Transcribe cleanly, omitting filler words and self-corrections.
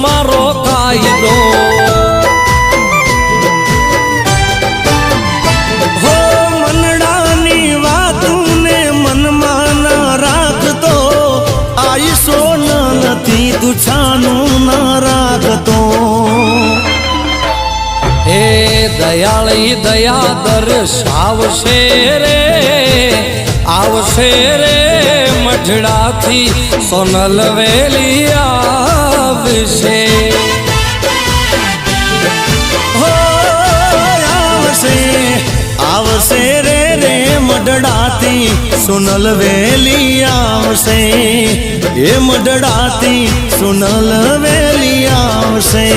મારો કાયદો હો મનડાની વાતને મનમાં ના રાખતો આઈસો નથી તું છાનું ના રાખતો હે દયાળી દયા દર્શાવશે રે આવશે રે મઢડાથી સોનલ વેલી આવશે હો આવશે આવશે રે રે મઢડાથી સોનલ વેલી આવશે એ મઢડાથી સોનલ વેલી આવશે